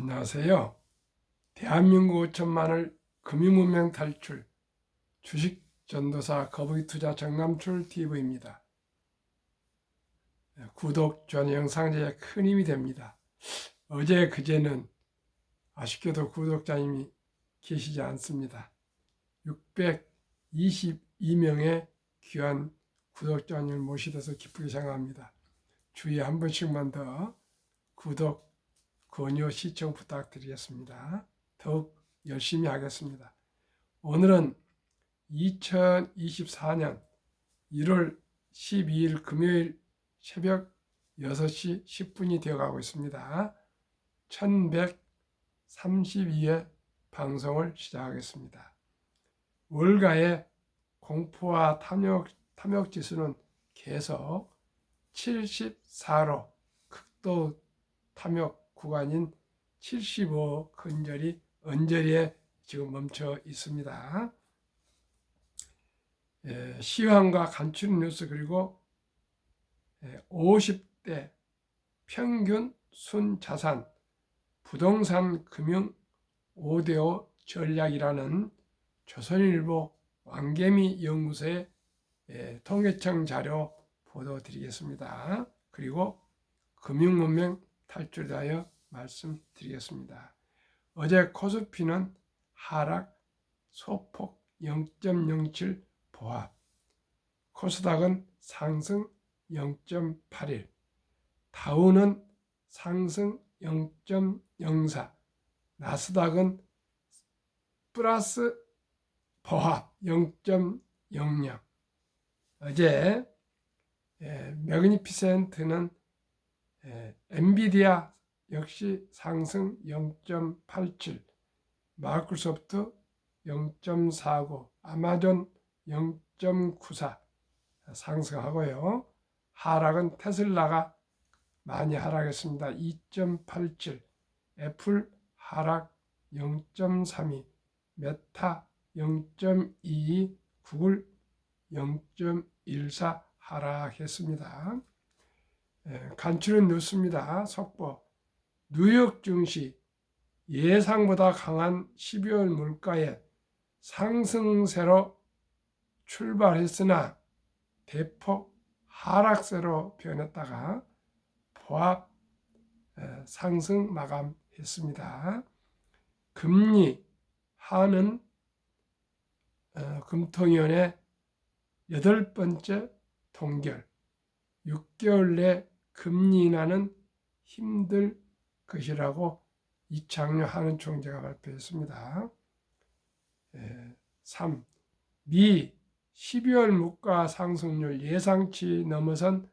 안녕하세요. 대한민국 5천만을 금융문명 탈출 주식 전도사 거북이 투자 정남출 TV입니다. 구독, 좋아요 영상 제작에 큰 힘이 됩니다. 어제 그제는 아쉽게도 구독자님이 계시지 않습니다. 622명의 귀한 구독자님을 모시셔서 기쁘게 생각합니다. 주에 한 번씩만 더 구독, 권유, 시청 부탁드리겠습니다. 더욱 열심히 하겠습니다. 오늘은 2024년 1월 12일 금요일 새벽 6시 10분이 되어가고 있습니다. 1132회 방송을 시작하겠습니다. 월가의 공포와 탐욕 지수는 계속 74로 극도 탐욕 구간인 75 언저리에 지금 멈춰 있습니다. 시황과 간추린 뉴스 그리고 50대 평균 순자산 부동산 금융 5대5 전략이라는 조선일보 왕개미 연구소의 통계청 자료 보도드리겠습니다. 그리고 금융문명 탈출에 대하여 말씀드리겠습니다. 어제 코스피는 하락 소폭 0.07 보합, 코스닥은 상승 0.81, 다우는 상승 0.04, 나스닥은 플러스 보합 0.00. 어제 매그니피센트는 엔비디아 역시 상승 0.87, 마이크로소프트 0.49, 아마존 0.94 상승하고요. 하락은 테슬라가 많이 하락했습니다. 2.87, 애플 하락 0.32, 메타 0.22, 구글 0.14 하락했습니다. 간추린 뉴스입니다. 속보. 뉴욕 증시 예상보다 강한 12월 물가에 상승세로 출발했으나 대폭 하락세로 변했다가 보합 상승 마감했습니다. 금리 하는 금통위원회 8번째 동결, 6개월 내 금리 인하는 힘들 것이라고 이창용 하는 총재가 발표했습니다. 3. 미 12월 물가 상승률 예상치 넘어선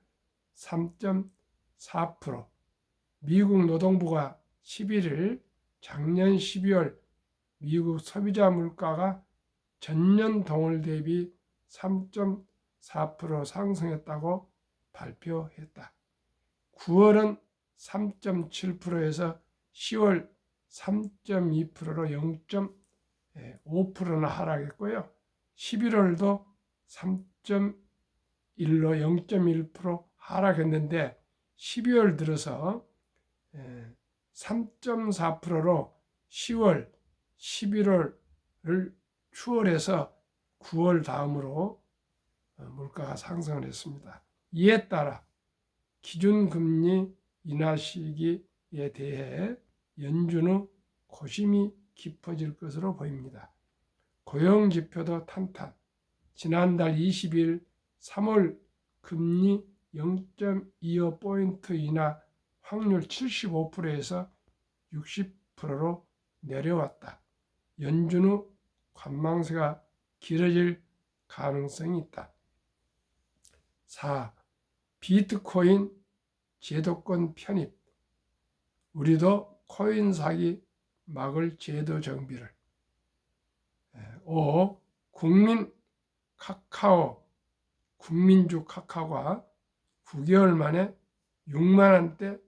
3.4%. 미국 노동부가 11일 작년 12월 미국 소비자 물가가 전년 동월 대비 3.4% 상승했다고 발표했다. 9월은 3.7%에서 10월 3.2%로 0.5%나 하락했고요. 11월도 3.1로 0.1% 하락했는데 12월 들어서 3.4%로 10월, 11월을 추월해서 9월 다음으로 물가가 상승을 했습니다. 이에 따라 기준금리 인하 시기에 대해 연준 후 고심이 깊어질 것으로 보입니다. 고용지표도 탄탄. 지난달 20일 3월 금리 0.25포인트 인하 확률 75%에서 60%로 내려왔다. 연준 후 관망세가 길어질 가능성이 있다. 4. 비트코인 제도권 편입. 우리도 코인 사기 막을 제도 정비를. 5. 국민주 카카오가 9개월 만에 6만 원대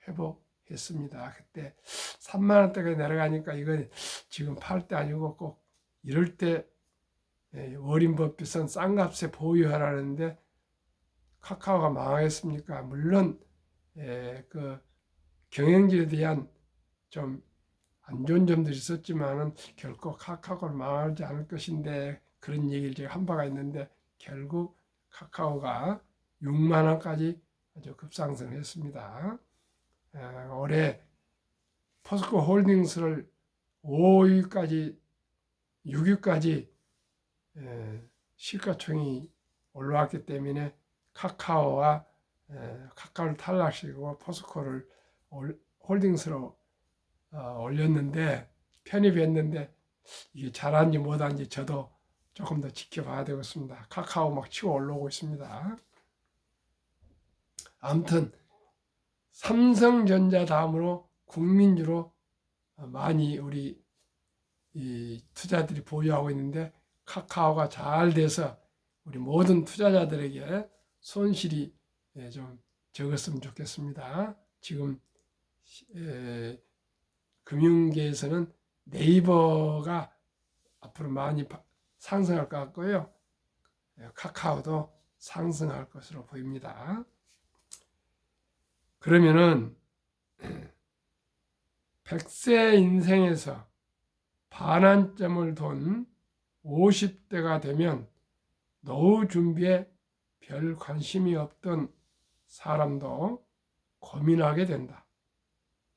회복했습니다. 그때 3만 원대가 내려가니까 이건 지금 팔 때 아니고 꼭 이럴 때 워린 버핏은 싼 값에 보유하라는데 카카오가 망하겠습니까? 물론 그 경영진에 대한 좀 안 좋은 점들이 있었지만은 결코 카카오를 망하지 않을 것인데 그런 얘기를 제가 한 바가 있는데 결국 카카오가 6만 원까지 아주 급상승했습니다. 올해 포스코 홀딩스를 5위까지 6위까지 시가총이 올라왔기 때문에 카카오를 탈락시키고 포스코를 홀딩스로 올렸는데 편입했는데 이게 잘한지 못한지 저도 조금 더 지켜봐야 되겠습니다. 카카오 막 치고 올라오고 있습니다. 아무튼 삼성전자 다음으로 국민주로 많이 우리 이 투자들이 보유하고 있는데 카카오가 잘 돼서 우리 모든 투자자들에게 손실이 좀 적었으면 좋겠습니다. 지금 금융계에서는 네이버가 앞으로 많이 상승할 것 같고요. 카카오도 상승할 것으로 보입니다. 그러면은 100세 인생에서 반환점을 돈 50대가 되면 노후 준비에 별 관심이 없던 사람도 고민하게 된다.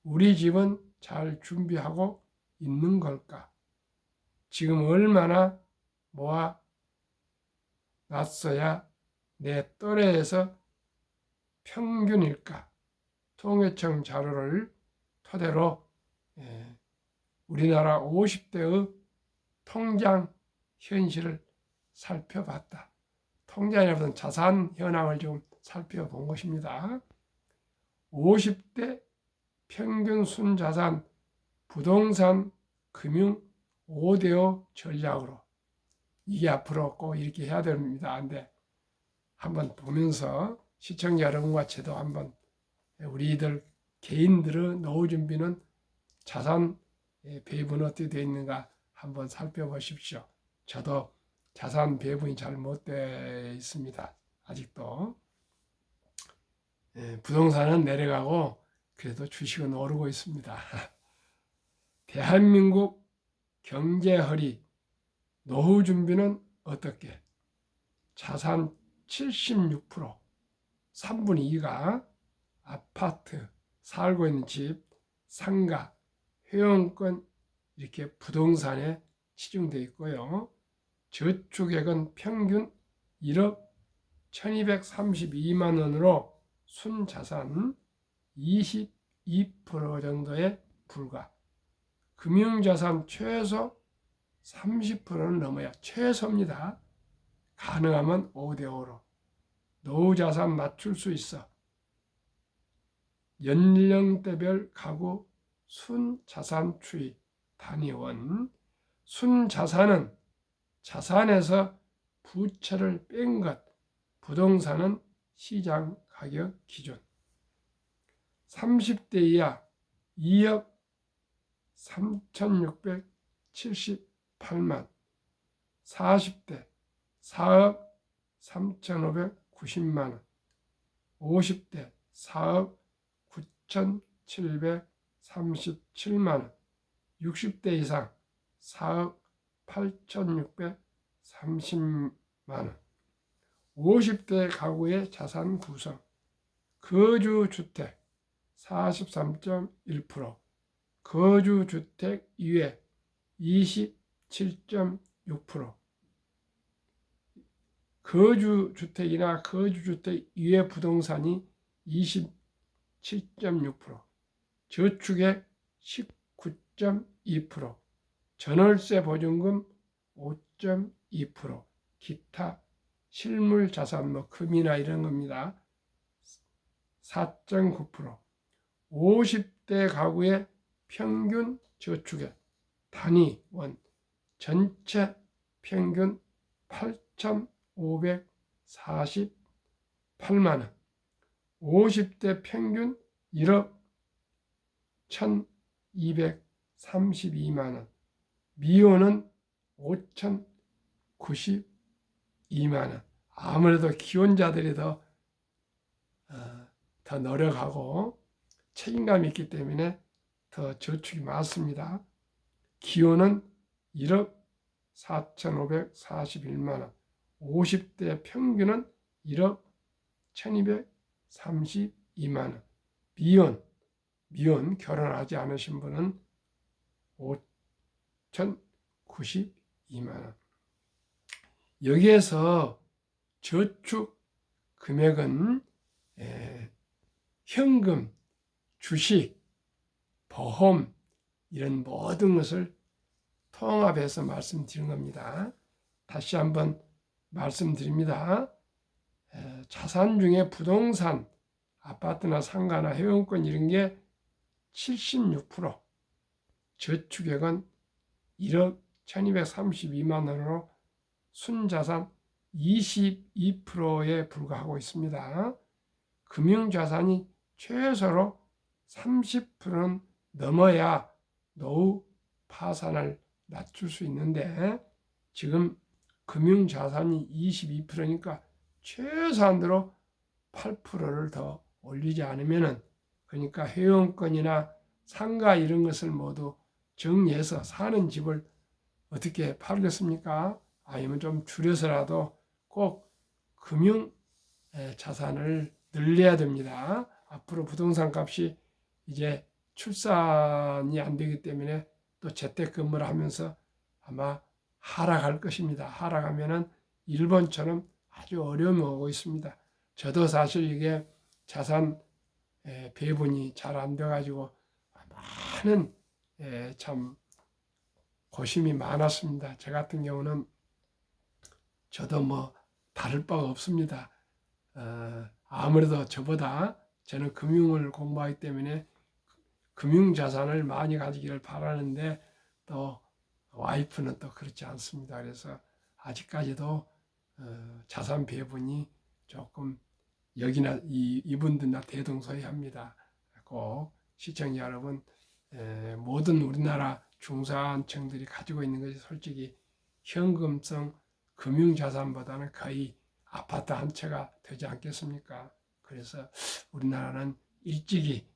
우리 집은 잘 준비하고 있는 걸까? 지금 얼마나 모아 놨어야 내 또래에서 평균일까? 통계청 자료를 토대로 우리나라 50대의 통장 현실을 살펴봤다. 통장이라든 자산 현황을 좀 살펴본 것입니다. 50대 평균 순자산 부동산 금융 5대5 전략으로 이게 앞으로 꼭 이렇게 해야 됩니다. 근데 한번 보면서 시청자 여러분과 저도 한번 우리들 개인들의 노후 준비는 자산 배분은 어떻게 되어 있는가 한번 살펴보십시오. 저도 자산 배분이 잘 못되어 있습니다. 아직도. 부동산은 내려가고 그래도 주식은 오르고 있습니다. 대한민국 경제 허리 노후 준비는 어떻게? 자산 76%, 3분의 2가 아파트, 살고 있는 집, 상가, 회원권 이렇게 부동산에 치중되어 있고요. 저축액은 평균 1억 1232만 원으로 순자산 22% 정도에 불과. 금융자산 최소 30%는 넘어야 최소입니다. 가능하면 5대5로. 노후자산 맞출 수 있어. 연령대별 가구 순자산 추이 단위원. 순자산은 자산에서 부채를 뺀 것. 부동산은 시장 가격 기준. 30대 이하 2억 3,678만. 40대 4억 3,590만 원. 50대 4억 9,737만 원. 60대 이상 4억 8,630만 원. 50대 가구의 자산 구성. 거주주택 43.1%, 거주주택 이외 27.6%, 거주주택이나 거주주택 이외 부동산이 27.6%, 저축액 19.2%, 전월세 보증금 5.2%, 기타 실물자산 금이나 이런 겁니다. 4.9%, 50대 가구의 평균 저축액 단위원 전체 평균 8,548만 원, 50대 평균 1억 1,232만 원, 미혼은 5,092만 원. 아무래도 기혼자들이 더 노력하고 책임감이 있기 때문에 더 저축이 많습니다. 기혼은 1억 4,541만 원, 50대 평균은 1억 1,232만 원, 미혼 결혼하지 않으신 분은 5,092만 원. 여기에서 저축 금액은 현금, 주식, 보험 이런 모든 것을 통합해서 말씀드린 겁니다. 다시 한번 말씀드립니다. 자산 중에 부동산, 아파트나 상가나 회원권 이런 게 76%, 저축액은 1억 1,232만 원으로 순자산 22%에 불과하고 있습니다. 금융자산이 최소로 30%는 넘어야 노후 파산을 낮출 수 있는데 지금 금융자산이 22%니까 최소한으로 8%를 더 올리지 않으면은 그러니까 회원권이나 상가 이런 것을 모두 정리해서 사는 집을 어떻게 팔겠습니까? 아니면 좀 줄여서라도 꼭 금융 자산을 늘려야 됩니다. 앞으로 부동산 값이 이제 출산이 안 되기 때문에 또 재택근무를 하면서 아마 하락할 것입니다. 하락하면은 일본처럼 아주 어려움이 오고 있습니다. 저도 사실 이게 자산 배분이 잘 안 돼가지고 많은 참 고심이 많았습니다. 저 같은 경우는 저도 뭐 다를 바가 없습니다. 아무래도 저보다 저는 금융을 공부하기 때문에 금융자산을 많이 가지기를 바라는데 또 와이프는 또 그렇지 않습니다. 그래서 아직까지도 자산 배분이 조금 여기나 이분들나 대동소이합니다. 꼭 시청자 여러분, 모든 우리나라 중산층들이 가지고 있는 것이 솔직히 현금성 금융자산보다는 거의 아파트 한 채가 되지 않겠습니까? 그래서 우리나라는 일찍이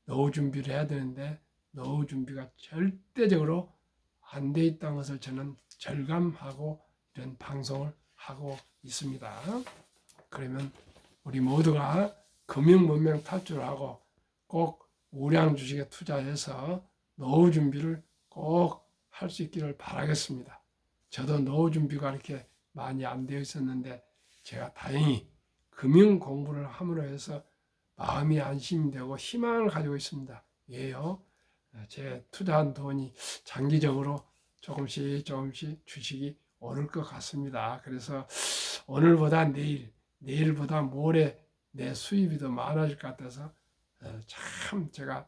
노후 준비를 해야 되는데 노후 준비가 절대적으로 안 돼 있다는 것을 저는 절감하고 이런 방송을 하고 있습니다. 그러면 우리 모두가 금융문명 탈출을 하고 꼭 우량 주식에 투자해서 노후 준비를 꼭 할 수 있기를 바라겠습니다. 저도 노후 준비가 이렇게 많이 안 되어 있었는데 제가 다행히 금융 공부를 함으로 해서 마음이 안심이 되고 희망을 가지고 있습니다. 왜요? 제 투자한 돈이 장기적으로 조금씩 주식이 오를 것 같습니다. 그래서 오늘보다 내일보다 모레 내 수입이 더 많아질 것 같아서 참 제가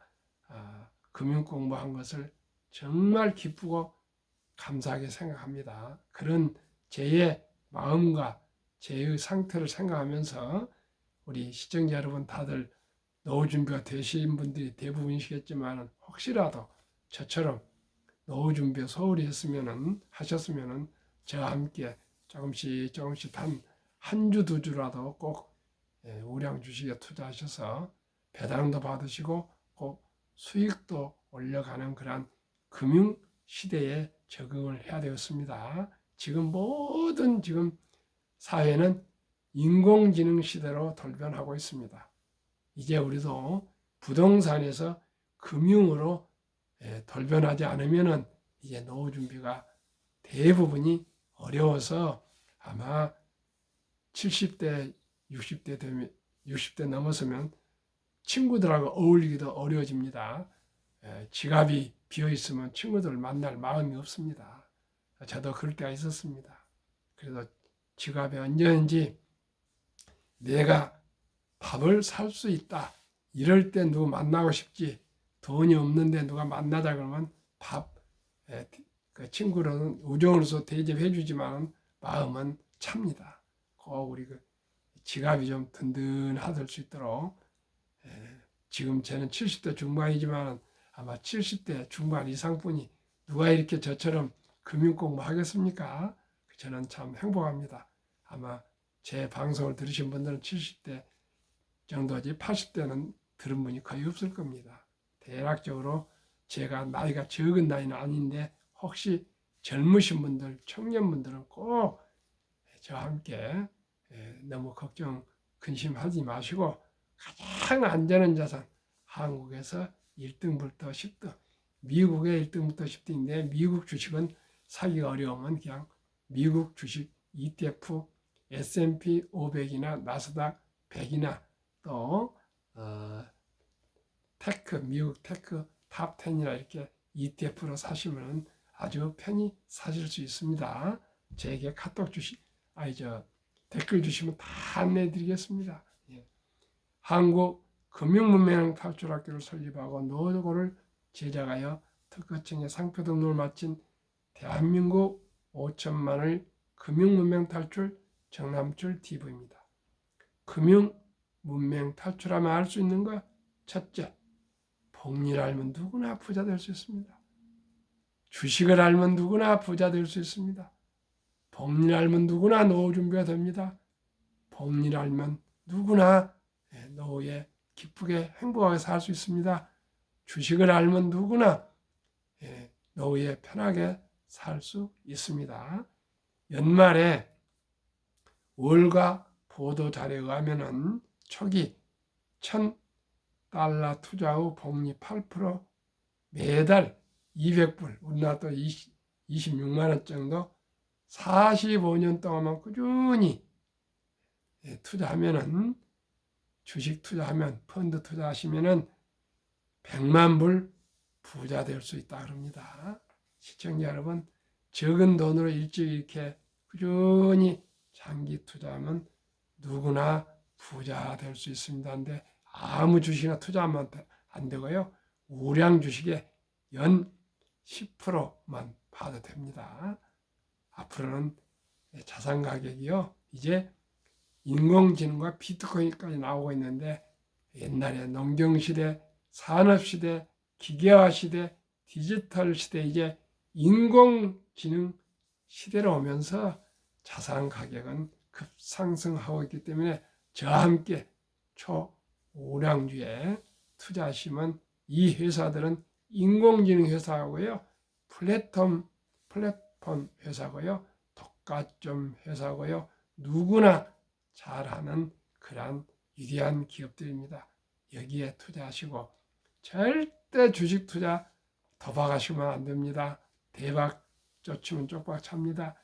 금융 공부한 것을 정말 기쁘고 감사하게 생각합니다. 그런 제의 마음과 제의 상태를 생각하면서 우리 시청자 여러분 다들 노후 준비가 되신 분들이 대부분이시겠지만 혹시라도 저처럼 노후 준비에 소홀히 하셨으면은 저와 함께 조금씩 한 주 두 주라도 꼭 우량 주식에 투자하셔서 배당도 받으시고 꼭 수익도 올려가는 그런 금융 시대에 적응을 해야 되었습니다. 지금 모든 사회는 인공지능 시대로 돌변하고 있습니다. 이제 우리도 부동산에서 금융으로 돌변하지 않으면은 이제 노후 준비가 대부분이 어려워서 아마 70대, 60대 넘어서면 친구들하고 어울리기도 어려워집니다. 지갑이 비어 있으면 친구들을 만날 마음이 없습니다. 저도 그럴 때가 있었습니다. 그래서 지갑에 언제든지 내가 밥을 살 수 있다. 이럴 때 누구 만나고 싶지. 돈이 없는데 누가 만나자 그러면 그 친구로는 우정으로서 대접해 주지만 마음은 찹니다. 꼭 우리 그 지갑이 좀 든든하될 수 있도록 지금 저는 70대 중반이지만 아마 70대 중반 이상뿐이 누가 이렇게 저처럼 금융 공부 하겠습니까? 저는 참 행복합니다. 아마 제 방송을 들으신 분들은 70대 정도지 80대는 들은 분이 거의 없을 겁니다. 대략적으로 제가 나이가 적은 나이는 아닌데 혹시 젊으신 분들, 청년분들은 꼭 저와 함께 너무 걱정, 근심하지 마시고 가장 안전한 자산, 한국에서 1등부터 10등, 미국의 1등부터 10등인데 미국 주식은 사기가 어려우면 그냥 미국 주식 ETF, S&P 500이나 나스닥 100이나 또 테크, 미국 테크 탑 10이나 이렇게 ETF로 사시면 아주 편히 사실 수 있습니다. 제게 카톡 댓글 주시면 다 안내해 드리겠습니다. 예. 한국 금융문명 탈출학교를 설립하고 노고를 제작하여 특허청의 상표 등록을 마친 대한민국 5천만을 금융문명 탈출 정남출 TV입니다. 금융문명 탈출하면 알 수 있는 것 첫째, 복리를 알면 누구나 부자 될 수 있습니다. 주식을 알면 누구나 부자 될 수 있습니다. 복리를 알면 누구나 노후 준비가 됩니다. 복리를 알면 누구나 노후에 기쁘게 행복하게 살 수 있습니다. 주식을 알면 누구나 노후에 편하게 살 수 있습니다. 연말에 월가 보도 자료에 의하면 초기 1,000달러 투자 후 복리 8%, 매달 200불, 우리나라 또 26만 원 정도 45년 동안만 꾸준히 투자하면은, 주식 투자하면, 펀드 투자하시면은 100만 불 부자 될 수 있다 그럽니다. 시청자 여러분, 적은 돈으로 일찍 이렇게 꾸준히 장기 투자하면 누구나 부자 될 수 있습니다. 근데 아무 주식이나 투자하면 안 되고요. 우량 주식에 연 10%만 봐도 됩니다. 앞으로는 자산 가격이요, 이제 인공지능과 비트코인까지 나오고 있는데, 옛날에 농경시대, 산업시대, 기계화시대, 디지털 시대, 이제 인공지능 시대로 오면서 자산 가격은 급상승하고 있기 때문에 저와 함께 초우량주에 투자하시면, 이 회사들은 인공지능 회사고요, 플랫폼 회사고요, 독과점 회사고요, 누구나 잘하는 그러한 위대한 기업들입니다. 여기에 투자하시고 절대 주식 투자 도박하시면 안 됩니다. 대박 쫓으면 쪽박 찹니다.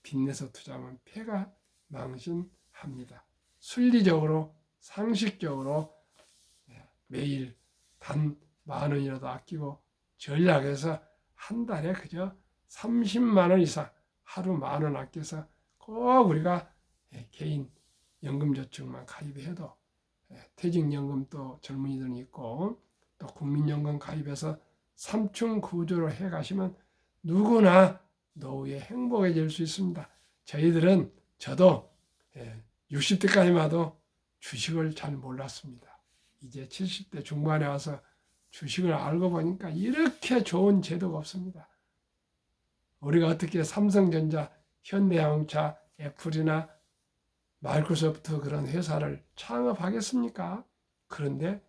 빚내서 투자하면 패가 망신합니다. 순리적으로, 상식적으로 매일 단 10,000원이라도 아끼고 전략해서 한 달에 그저 30만 원 이상, 하루 10,000원 아껴서 꼭 우리가 개인 연금저축만 가입해도, 퇴직연금 또 젊은이들은 있고 또 국민연금 가입해서 삼층 구조로 해 가시면 누구나 노후에 행복해질 수 있습니다. 저도 60대까지만 해도 주식을 잘 몰랐습니다. 이제 70대 중반에 와서 주식을 알고 보니까 이렇게 좋은 제도가 없습니다. 우리가 어떻게 삼성전자, 현대자동차, 애플이나 마이크로소프트 그런 회사를 창업하겠습니까? 그런데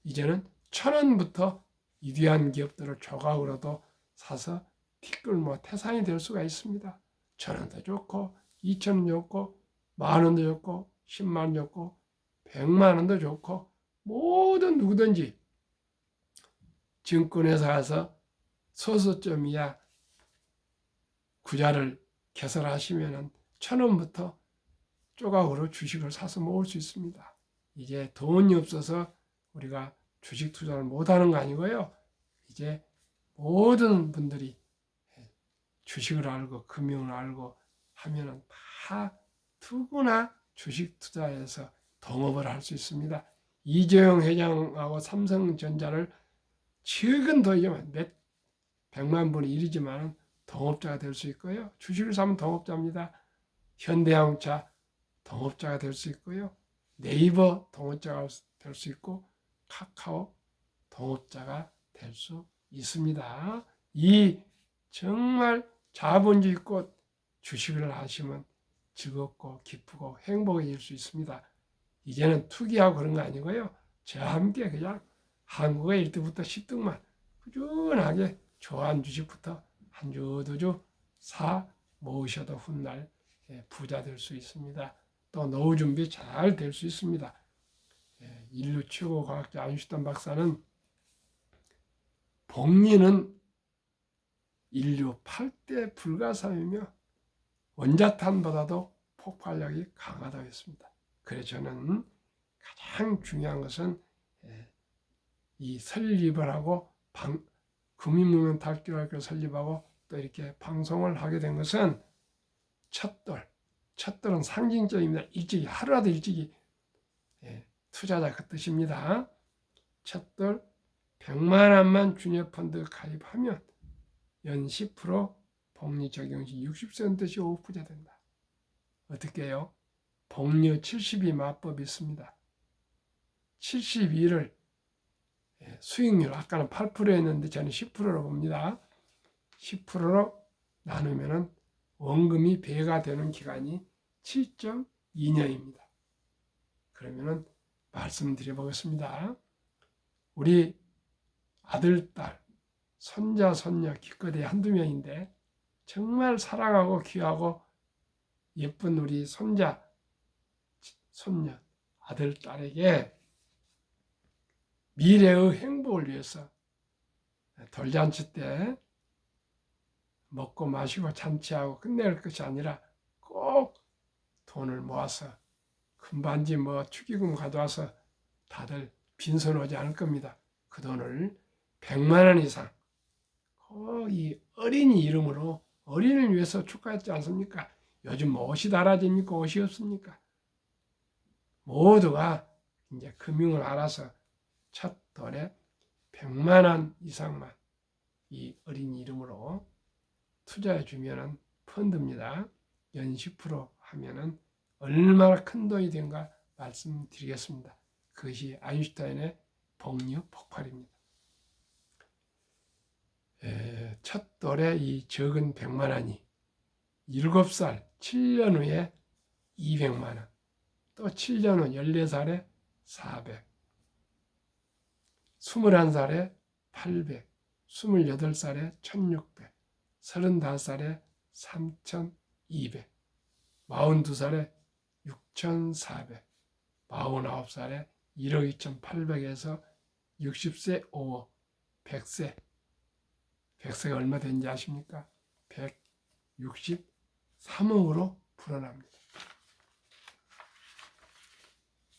이제는 1,000원부터 위대한 기업들을 조각으로도 사서 티끌모 태산이 될 수가 있습니다. 1,000원도 좋고 2,000원 좋고 10,000원도 좋고 100,000원 좋고 100,000원도 좋고, 모든 누구든지 증권회사 가서 소수점이야 구자를 개설하시면 1,000원부터 조각으로 주식을 사서 모을 수 있습니다. 이제 돈이 없어서 우리가 주식 투자를 못하는 거 아니고요. 이제 모든 분들이 주식을 알고 금융을 알고 하면은 다 누구나 주식 투자에서 동업을 할 수 있습니다. 이재용 회장하고 삼성전자를 최근 도이지만 몇 100만 분이 이르지만 동업자가 될 수 있고요. 주식을 사면 동업자입니다. 현대자동차 동업자가 될 수 있고요. 네이버 동업자가 될 수 있고 카카오 동업자가 될 수 있습니다. 이 정말 자본주의 꽃 주식을 하시면 즐겁고 기쁘고 행복해질 수 있습니다. 이제는 투기하고 그런 거 아니고요. 저와 함께 그냥 한국의 1등부터 10등만 꾸준하게 좋아하는 주식부터 한 주 두 주 사 모으셔도 훗날 부자 될 수 있습니다. 또 노후 준비 잘 될 수 있습니다. 인류 최고 과학자 아인슈타인 박사는 복리는 인류 8대 불가사이며 원자탄보다도 폭발력이 강하다고 했습니다. 그래서 저는 가장 중요한 것은 이 설립을 하고 국민문명 탈출학교 설립하고 또 이렇게 방송을 하게 된 것은 첫돌은 상징적입니다. 일찍이 하루라도 일찍이 투자자 그 뜻입니다. 첫돌 100만 원만 주녀펀드 가입하면 연 10% 복리 적용 시 60%씩 5% 된다. 어떻게 해요? 복리 72 마법이 있습니다. 72를 수익률 아까는 8%였는데 저는 10%로 봅니다. 10%로 나누면 원금이 배가 되는 기간이 7.2년입니다. 그러면 말씀드려 보겠습니다. 우리 아들, 딸, 손자, 손녀 기껏해 한두 명인데 정말 사랑하고 귀하고 예쁜 우리 손자, 손녀, 아들, 딸에게 미래의 행복을 위해서 돌잔치 때 먹고 마시고 잔치하고 끝낼 것이 아니라 꼭 돈을 모아서 금반지 축의금 가져와서 다들 빈손 오지 않을 겁니다. 그 돈을 100만 원 이상 이 어린이 이름으로 어린이를 위해서 축하했지 않습니까? 요즘 옷이 달아집니까? 옷이 없습니까? 모두가 이제 금융을 알아서 첫 돈에 100만 원 이상만 이 어린이 이름으로 투자해 주면은 펀드입니다. 연 10% 하면은 얼마나 큰 돈이 된가 말씀드리겠습니다. 그것이 아인슈타인의 복리 폭발입니다. 첫 돌에 이 적은 100만 원이 7살 7년 후에 200만 원, 또 7년 후 14살에 400, 21살에 800, 28살에 1600, 35살에 3200, 42살에 6400, 49살에 1억 2800에서 60세 5억, 100세가 얼마 되는지 아십니까? 163억으로 불어납니다.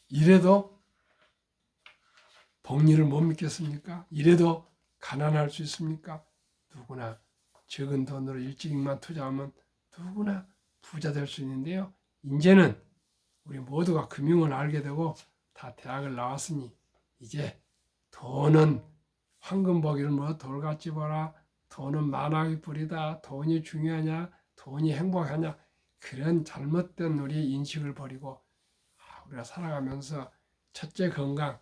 이래도 복리를 못 믿겠습니까? 이래도 가난할 수 있습니까? 누구나 적은 돈으로 일찍만 투자하면 누구나 부자 될 수 있는데요. 이제는 우리 모두가 금융을 알게 되고 다 대학을 나왔으니 이제 돈은 황금 보기를 돌같이 보라, 돈은 만왕의 불이다, 돈이 중요하냐, 돈이 행복하냐, 그런 잘못된 우리 인식을 버리고 우리가 살아가면서 첫째 건강,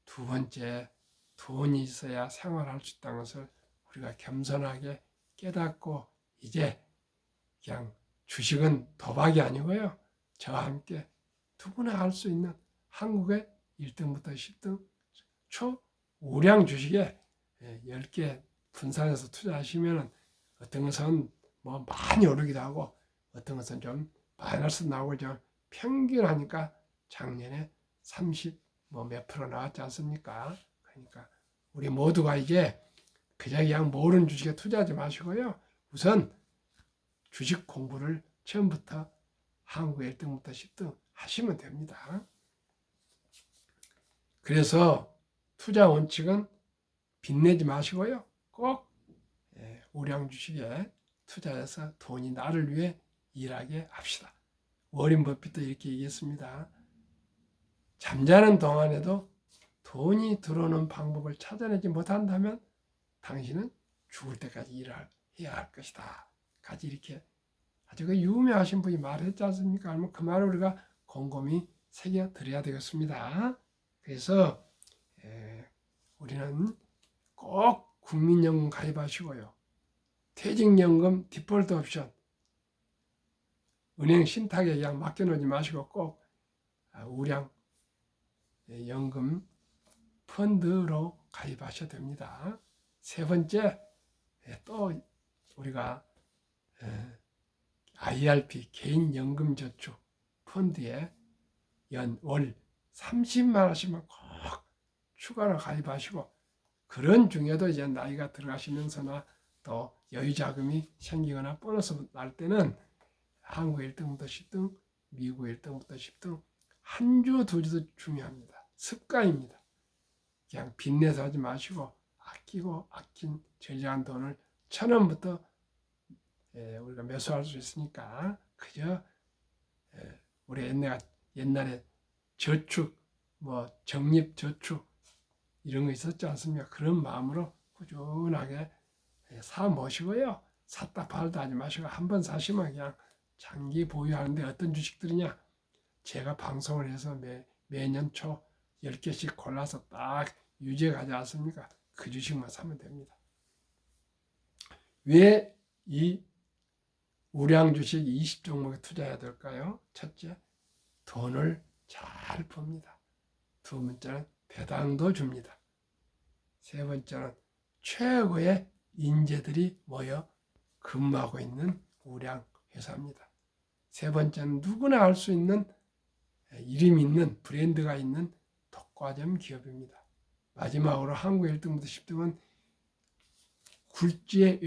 두 번째 돈이 있어야 생활할 수 있다는 것을 우리가 겸손하게 깨닫고 이제 그냥 주식은 도박이 아니고요. 저와 함께 누구나 할 수 있는 한국의 1등부터 10등 초우량 주식에 10개 분산해서 투자하시면 어떤 것은 많이 오르기도 하고 어떤 것은 좀 마이너스 나오고 좀 평균하니까 작년에 30 몇 프로 나왔지 않습니까? 그러니까 우리 모두가 이제 그냥 모르는 주식에 투자하지 마시고요. 우선 주식 공부를 처음부터 한국 1등부터 10등 하시면 됩니다. 그래서 투자 원칙은 빚내지 마시고요. 꼭 우량 주식에 투자해서 돈이 나를 위해 일하게 합시다. 워렌 버핏도 이렇게 얘기했습니다. 잠자는 동안에도 돈이 들어오는 방법을 찾아내지 못한다면 당신은 죽을 때까지 일을 해야 할 것이다. 까지 이렇게 아주 유명하신 분이 말했지 않습니까? 그러면 그 말을 우리가 곰곰이 새겨 드려야 되겠습니다. 그래서 우리는 꼭 국민연금 가입하시고요. 퇴직연금 디폴트 옵션 은행 신탁에 그냥 맡겨놓지 마시고 꼭 우량 연금 펀드로 가입하셔야 됩니다. 세 번째, 또 우리가 IRP 개인연금저축 펀드에 월 30만 원씩만 꼭 추가로 가입하시고, 그런 중에도 이제 나이가 들어가시면서나 또 여유 자금이 생기거나 보너스 날 때는 한국 1등부터 10등, 미국 1등부터 10등 한 주, 두 주도 중요합니다. 습관입니다. 그냥 빚내서 하지 마시고 아끼고 아낀 저장한 돈을 1,000원부터 우리가 매수할 수 있으니까 그저 우리 옛날에 저축, 적립 저축 이런 거 있었지 않습니까? 그런 마음으로 꾸준하게 사 모시고요. 샀다 팔다 하지 마시고 한 번 사시면 그냥 장기 보유하는데 어떤 주식들이냐? 제가 방송을 해서 매년 초 10개씩 골라서 딱 유지해 가지 않습니까? 그 주식만 사면 됩니다. 왜 이 우량 주식 20종목에 투자해야 될까요? 첫째, 돈을 잘 봅니다. 두 번째는 배당도 줍니다. 세 번째는 최고의 인재들이 모여 근무하고 있는 우량 회사입니다. 세 번째는 누구나 알 수 있는 이름 있는 브랜드가 있는 독과점 기업입니다. 마지막으로 한국 1등부터 10등은 굴지의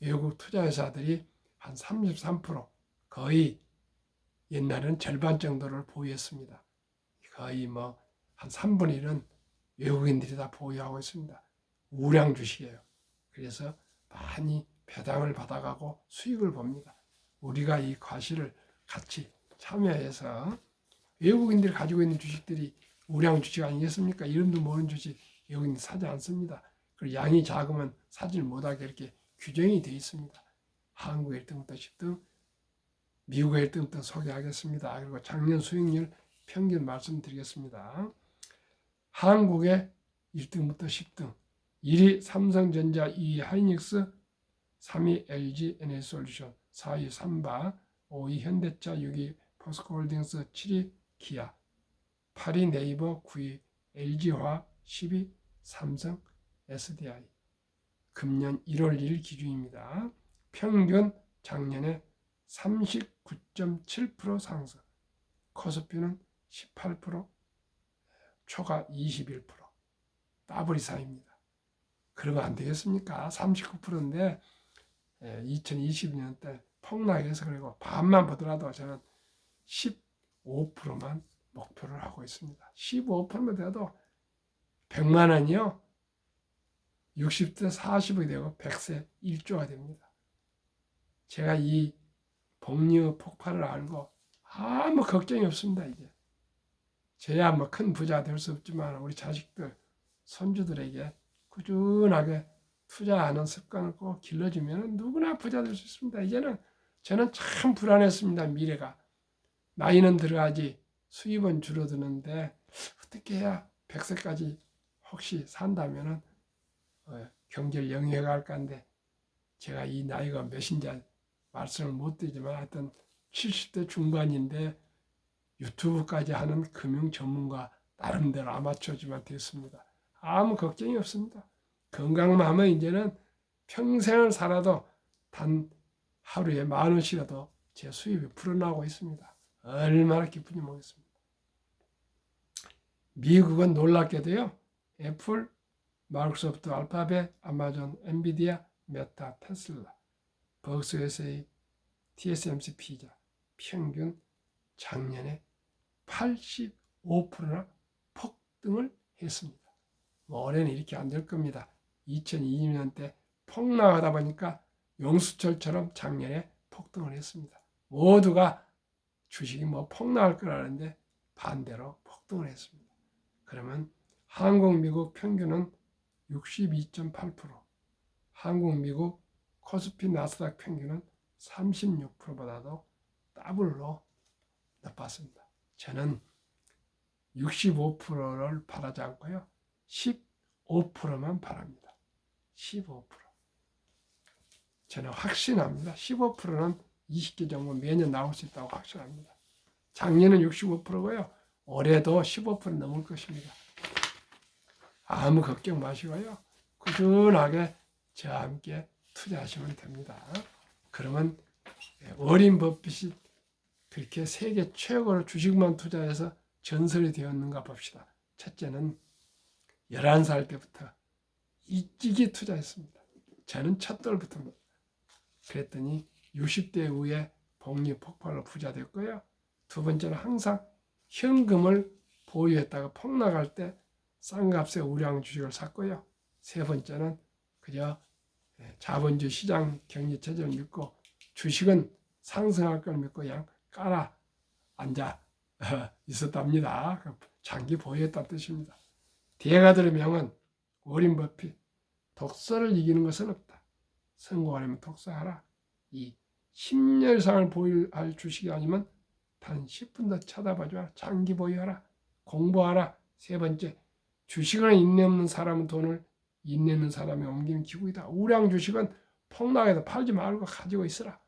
외국 투자회사들이 한 33%, 거의 옛날에는 절반 정도를 보유했습니다. 거의 한 3분의 1은 외국인들이 다 보유하고 있습니다. 우량 주식이에요. 그래서 많이 배당을 받아가고 수익을 봅니다. 우리가 이 과실을 같이 참여해서 외국인들이 가지고 있는 주식들이 우량 주식 아니겠습니까? 이름도 모르는 주식 외국인들이 사지 않습니다. 그리고 양이 작으면 사지를 못하게 이렇게 규정이 되어 있습니다. 한국 1등부터 10등, 미국 1등부터 소개하겠습니다. 그리고 작년 수익률 평균 말씀드리겠습니다. 한국의 1등부터 10등, 1위 삼성전자, 2위 하이닉스, 3위 LG 에너지솔루션, 4위 삼바, 5위 현대차, 6위 포스코홀딩스, 7위 기아, 8위 네이버, 9위 LG화학, 10위 삼성 SDI. 금년 1월 1일 기준입니다. 평균 작년에 39.7% 상승, 코스피는 18%, 초가 21%, 더블 이상입니다. 그러면 안 되겠습니까? 39%인데 2020년 때 폭락해서 그리고 반만 보더라도 저는 15%만 목표를 하고 있습니다. 15%만 돼도 100만 원이요. 60대 40이 되고 100세 1조가 됩니다. 제가 이 복리의 폭발을 알고 아무 걱정이 없습니다. 이제 저야 큰 부자 될 수 없지만 우리 자식들, 손주들에게 꾸준하게 투자하는 습관을 꼭 길러주면 누구나 부자 될 수 있습니다. 이제는 저는 참 불안했습니다. 미래가. 나이는 들어가지 수입은 줄어드는데 어떻게 해야 100세까지 혹시 산다면 경제를 영위해 갈 건데, 제가 이 나이가 몇인지 말씀을 못 드리지만 하여튼 70대 중반인데 유튜브까지 하는 금융 전문가, 나름대로 아마추어지만 됐습니다. 아무 걱정이 없습니다. 건강만 하면 이제는 평생을 살아도 단 하루에 10,000원씩이라도 제 수입이 불어나고 있습니다. 얼마나 기쁜지 모르겠습니다. 미국은 놀랍게도요, 애플, 마이크로소프트, 알파벳, 아마존, 엔비디아, 메타, 테슬라, 버스 USA, TSMC, 피자 평균 작년에 85%나 폭등을 했습니다. 올해는 이렇게 안 될 겁니다. 2020년 때 폭락하다 보니까 용수철처럼 작년에 폭등을 했습니다. 모두가 주식이 폭락할 거라는데 반대로 폭등을 했습니다. 그러면 한국, 미국 평균은 62.8%, 한국, 미국 코스피 나스닥 평균은 36%보다도 더블로 높았습니다. 저는 65%를 바라지 않고요, 15%만 바랍니다. 15%. 저는 확신합니다. 15%는 20개 정도 매년 나올 수 있다고 확신합니다. 작년은 65%고요. 올해도 15% 넘을 것입니다. 아무 걱정 마시고요. 그 꾸준하게 저와 함께 투자하시면 됩니다. 그러면 워린 버핏이 그렇게 세계 최고로 주식만 투자해서 전설이 되었는가 봅시다. 첫째는 11살 때부터 일찍이 투자했습니다. 저는 첫 돌부터입니다. 그랬더니 60대 이후에 복리 폭발로 부자 됐고요. 두 번째는 항상 현금을 보유했다가 폭락할 때 싼 값에 우량 주식을 샀고요. 세 번째는 그저 자본주의 시장 경제 체제를 믿고 주식은 상승할 걸 믿고 그냥 깔아 앉아 있었답니다. 장기 보유했다는 뜻입니다. 대가들의 명은 워린 버핏, 독서를 이기는 것은 없다. 성공하려면 독서하라. 이 10년 이상을 보유할 주식이 아니면 단 10분도 쳐다보지 마라. 장기 보유하라. 공부하라. 세 번째, 주식을 인내 없는 사람은 돈을 인내 있는 사람이 옮기는 기구이다. 우량 주식은 폭락해도 팔지 말고 가지고 있으라.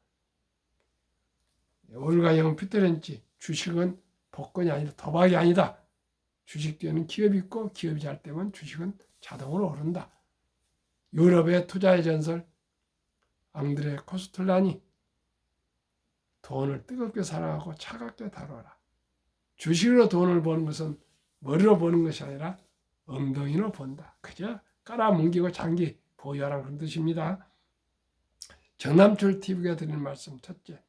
올가 영 피터렌치, 주식은 복권이 아니다. 도박이 아니다. 주식 뒤에는 기업이 있고 기업이 잘 되면 주식은 자동으로 오른다. 유럽의 투자의 전설 앙드레 코스툴란이 돈을 뜨겁게 사랑하고 차갑게 다뤄라. 주식으로 돈을 버는 것은 머리로 버는 것이 아니라 엉덩이로 번다. 그저 깔아뭉개고 장기 보유하라는 그런 뜻입니다. 정남철 TV가 드리는 말씀 첫째,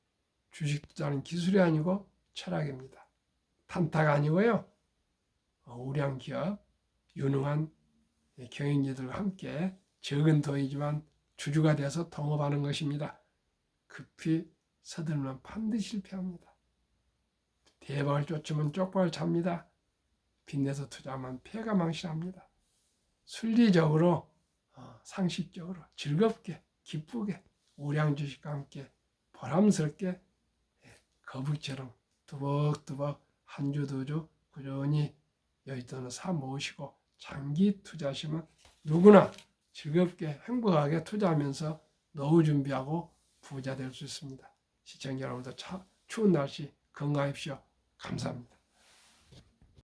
주식 투자는 기술이 아니고 철학입니다. 탄타가 아니고요. 우량 기업, 유능한 경영진들과 함께 적은 돈이지만 주주가 돼서 동업하는 것입니다. 급히 서둘면 반드시 실패합니다. 대박을 쫓으면 쪽박을 잡니다. 빚내서 투자하면 폐가 망신합니다. 순리적으로 상식적으로 즐겁게 기쁘게 우량 주식과 함께 보람스럽게 거북이처럼 두벅두벅 한 주 두 주 꾸준히 여윳돈을 사 모으시고 장기 투자하시면 누구나 즐겁게 행복하게 투자하면서 노후 준비하고 부자 될 수 있습니다. 시청자 여러분들 추운 날씨 건강하십시오. 감사합니다.